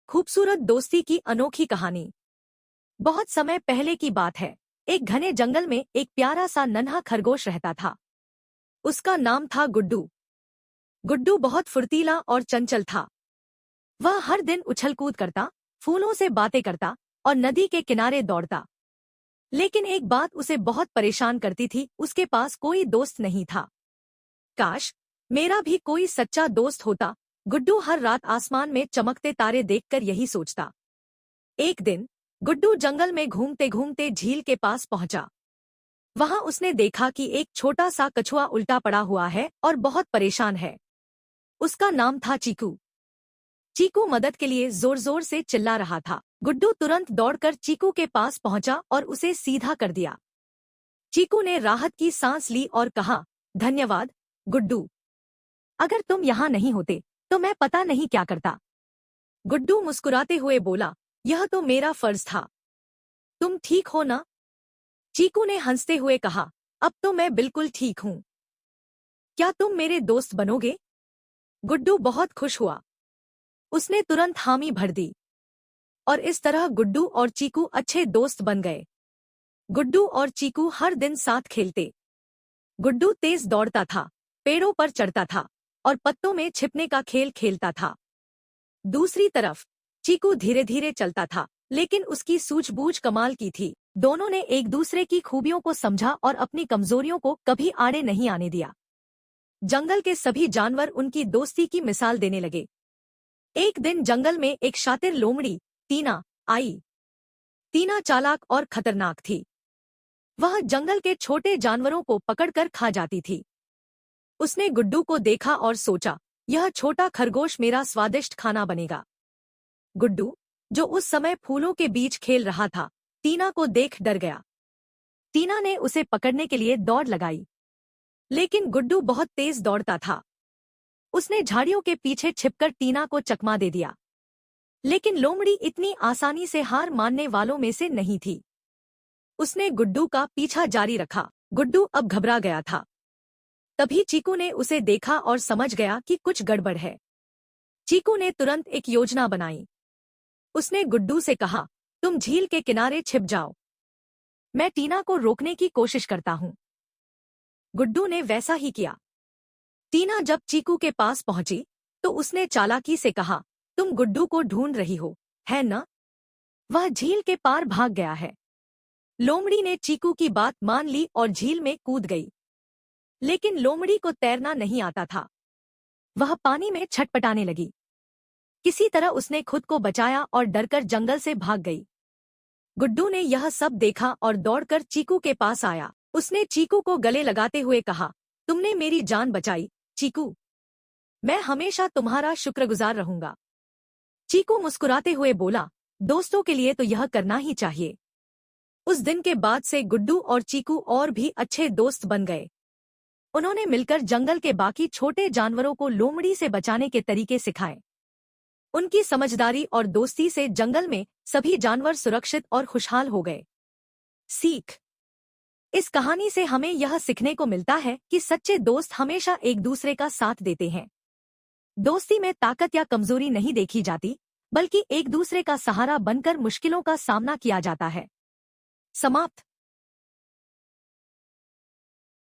खूबसूरत दोस्ती की अनोखी कहानी। बहुत समय पहले की बात है। एक घने जंगल में एक प्यारा सा नन्हा खरगोश रहता था। उसका नाम था गुड्डू। गुड्डू बहुत फुर्तीला और चंचल था। वह हर दिन उछल कूद करता, फूलों से बातें करता और नदी के किनारे दौड़ता। लेकिन एक बात उसे बहुत परेशान करती थी, उसके पास कोई दोस्त नहीं था। काश मेरा भी कोई सच्चा दोस्त होता, गुड्डू हर रात आसमान में चमकते तारे देखकर यही सोचता। एक दिन गुड्डू जंगल में घूमते घूमते झील के पास पहुंचा। वहां उसने देखा कि एक छोटा सा कछुआ उल्टा पड़ा हुआ है और बहुत परेशान है। उसका नाम था चीकू। चीकू मदद के लिए जोर जोर से चिल्ला रहा था। गुड्डू तुरंत दौड़कर चीकू के पास पहुंचा और उसे सीधा कर दिया। चीकू ने राहत की सांस ली और कहा, धन्यवाद गुड्डू, अगर तुम यहाँ नहीं होते तो मैं पता नहीं क्या करता। गुड्डू मुस्कुराते हुए बोला, यह तो मेरा फर्ज था। तुम ठीक हो ना? चीकू ने हंसते हुए कहा, अब तो मैं बिल्कुल ठीक हूँ। क्या तुम मेरे दोस्त बनोगे? गुड्डू बहुत खुश हुआ। उसने तुरंत हामी भर दी और इस तरह गुड्डू और चीकू अच्छे दोस्त बन गए। गुड्डू और चीकू हर दिन साथ खेलते। गुड्डू तेज दौड़ता था, पेड़ों पर चढ़ता था और पत्तों में छिपने का खेल खेलता था। दूसरी तरफ चीकू धीरे धीरे चलता था, लेकिन उसकी सूझबूझ कमाल की थी। दोनों ने एक दूसरे की खूबियों को समझा और अपनी कमजोरियों को कभी आड़े नहीं आने दिया। जंगल के सभी जानवर उनकी दोस्ती की मिसाल देने लगे। एक दिन जंगल में एक शातिर लोमड़ी टीना आई। टीना चालाक और खतरनाक थी। वह जंगल के छोटे जानवरों को पकड़कर खा जाती थी। उसने गुड्डू को देखा और सोचा, यह छोटा खरगोश मेरा स्वादिष्ट खाना बनेगा। गुड्डू, जो उस समय फूलों के बीच खेल रहा था, टीना को देख डर गया। टीना ने उसे पकड़ने के लिए दौड़ लगाई, लेकिन गुड्डू बहुत तेज दौड़ता था। उसने झाड़ियों के पीछे छिपकर टीना को चकमा दे दिया। लेकिन लोमड़ी इतनी आसानी से हार मानने वालों में से नहीं थी। उसने गुड्डू का पीछा जारी रखा। गुड्डू अब घबरा गया था। तभी चीकू ने उसे देखा और समझ गया कि कुछ गड़बड़ है। चीकू ने तुरंत एक योजना बनाई। उसने गुड्डू से कहा, तुम झील के किनारे छिप जाओ, मैं टीना को रोकने की कोशिश करता हूं। गुड्डू ने वैसा ही किया। टीना जब चीकू के पास पहुंची तो उसने चालाकी से कहा, तुम गुड्डू को ढूंढ रही हो, है न? वह झील के पार भाग गया है। लोमड़ी ने चीकू की बात मान ली और झील में कूद गई। लेकिन लोमड़ी को तैरना नहीं आता था। वह पानी में छटपटाने लगी। किसी तरह उसने खुद को बचाया और डरकर जंगल से भाग गई। गुड्डू ने यह सब देखा और दौड़कर चीकू के पास आया। उसने चीकू को गले लगाते हुए कहा, तुमने मेरी जान बचाई चीकू, मैं हमेशा तुम्हारा शुक्रगुजार रहूंगा। चीकू मुस्कुराते हुए बोला, दोस्तों के लिए तो यह करना ही चाहिए। उस दिन के बाद से गुड्डू और चीकू और भी अच्छे दोस्त बन गए। उन्होंने मिलकर जंगल के बाकी छोटे जानवरों को लोमड़ी से बचाने के तरीके सिखाए। उनकी समझदारी और दोस्ती से जंगल में सभी जानवर सुरक्षित और खुशहाल हो गए। सीख। इस कहानी से हमें यह सीखने को मिलता है कि सच्चे दोस्त हमेशा एक दूसरे का साथ देते हैं। दोस्ती में ताकत या कमजोरी नहीं देखी जाती, बल्कि एक दूसरे का सहारा बनकर मुश्किलों का सामना किया जाता है। समाप्त।